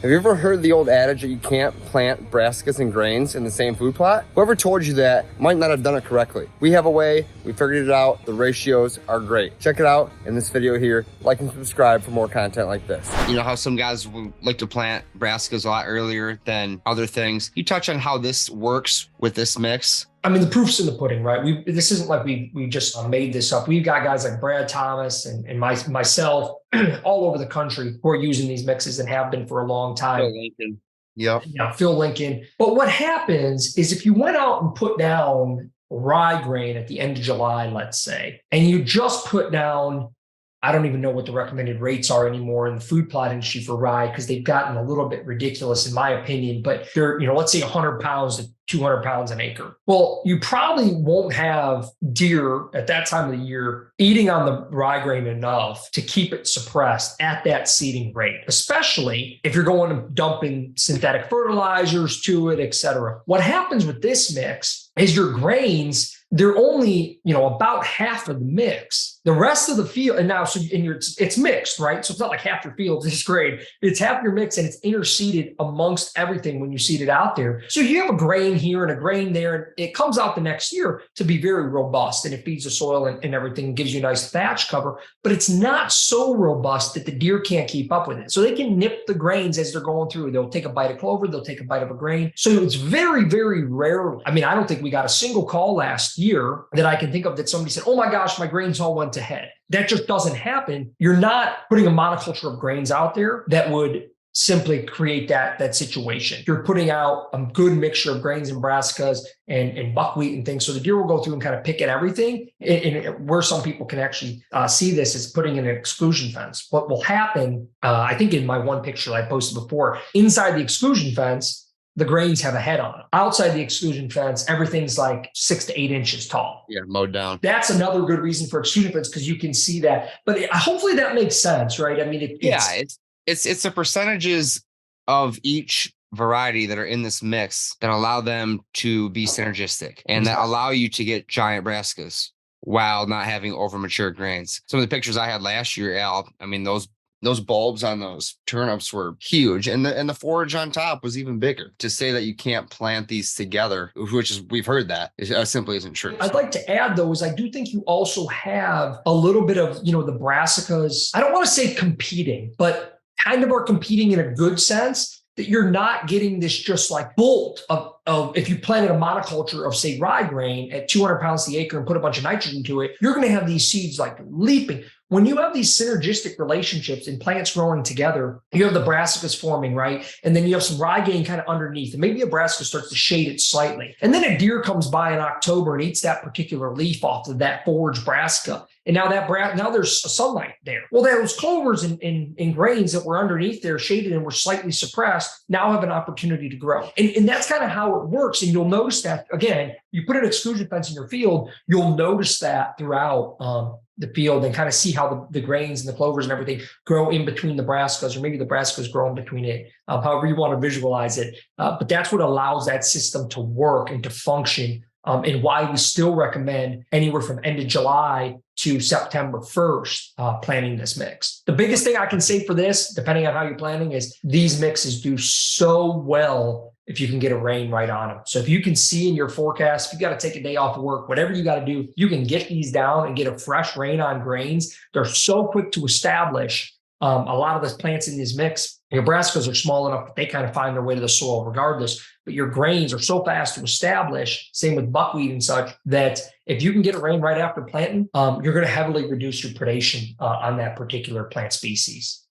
Have you ever heard the old adage that you can't plant brassicas and grains in the same food plot? Whoever told you that might not have done it correctly. We have a way, we figured it out, the ratios are great. Check it out in this video here. Like and subscribe for more content like this. You know how some guys would like to plant brassicas a lot earlier than other things. You touch on how this works with this mix. I mean, the proof's in the pudding, right? This isn't like we just made this up. We've got guys like Brad Thomas and myself all over the country who are using these mixes and have been for a long time. Phil Lincoln. Yep. Yeah, Phil Lincoln. But what happens is if you went out and put down rye grain at the end of July, let's say, and you just put down, I don't even know what the recommended rates are anymore in the food plot industry for rye because they've gotten a little bit ridiculous in my opinion, but they're, let's say 100 pounds to 200 pounds an acre. Well, you probably won't have deer at that time of the year eating on the rye grain enough to keep it suppressed at that seeding rate, especially if you're going to dumping synthetic fertilizers to it, et cetera. What happens with this mix is your grains, they're only, about half of the mix. The rest of the field, and now it's mixed, right? So it's not like half your field is grain. It's half your mix and it's interseeded amongst everything when you seed it out there. So you have a grain here and a grain there, and it comes out the next year to be very robust and it feeds the soil and everything and gives you a nice thatch cover, but it's not so robust that the deer can't keep up with it. So they can nip the grains as they're going through. They'll take a bite of clover, they'll take a bite of a grain. So it's very, very rarely. I mean, I don't think we got a single call last year that I can think of that somebody said, oh my gosh, my grains all went to head. That just doesn't happen. You're not putting a monoculture of grains out there that would simply create that situation. You're putting out a good mixture of grains and brassicas and buckwheat and things. So the deer will go through and kind of pick at everything. And where some people can actually see this is putting in an exclusion fence. What will happen, I think in my one picture I posted before, inside the exclusion fence, the grains have a head on them. Outside the exclusion fence, everything's like 6 to 8 inches tall. Yeah, mowed down. That's another good reason for exclusion fence because you can see that. But hopefully that makes sense, right? I mean, it's the percentages of each variety that are in this mix that allow them to be synergistic and that allow you to get giant brassicas while not having over mature grains. Some of the pictures I had last year, Al, I mean, those bulbs on those turnips were huge. And the forage on top was even bigger. To say that you can't plant these together, which is, we've heard that, simply isn't true. I'd like to add though, is I do think you also have a little bit of, the brassicas, I don't want to say competing, but kind of are competing in a good sense that you're not getting this just like bolt of if you planted a monoculture of say rye grain at 200 pounds the acre and put a bunch of nitrogen to it, you're going to have these seeds like leaping. When you have these synergistic relationships and plants growing together, you have the brassicas forming, right? And then you have some rye grain kind of underneath, and maybe a brassica starts to shade it slightly. And then a deer comes by in October and eats that particular leaf off of that forage brassica. And now now there's sunlight there. Well, those clovers and grains that were underneath there shaded and were slightly suppressed now have an opportunity to grow. And that's kind of how it works. And you'll notice that, again, you put an exclusion fence in your field, you'll notice that throughout the field and kind of see how the grains and the clovers and everything grow in between the brassicas, or maybe the brassicas grow in between it, however you want to visualize it. But that's what allows that system to work and to function, and why we still recommend anywhere from end of July to September 1st, planting this mix. The biggest thing I can say for this, depending on how you're planting, is these mixes do so well if you can get a rain right on them. So if you can see in your forecast, if you got to take a day off of work, whatever you got to do, you can get these down and get a fresh rain on grains. They're so quick to establish. A lot of the plants in this mix, your brassicas are small enough that they kind of find their way to the soil regardless, but your grains are so fast to establish, same with buckwheat and such, that if you can get a rain right after planting, you're going to heavily reduce your predation on that particular plant species.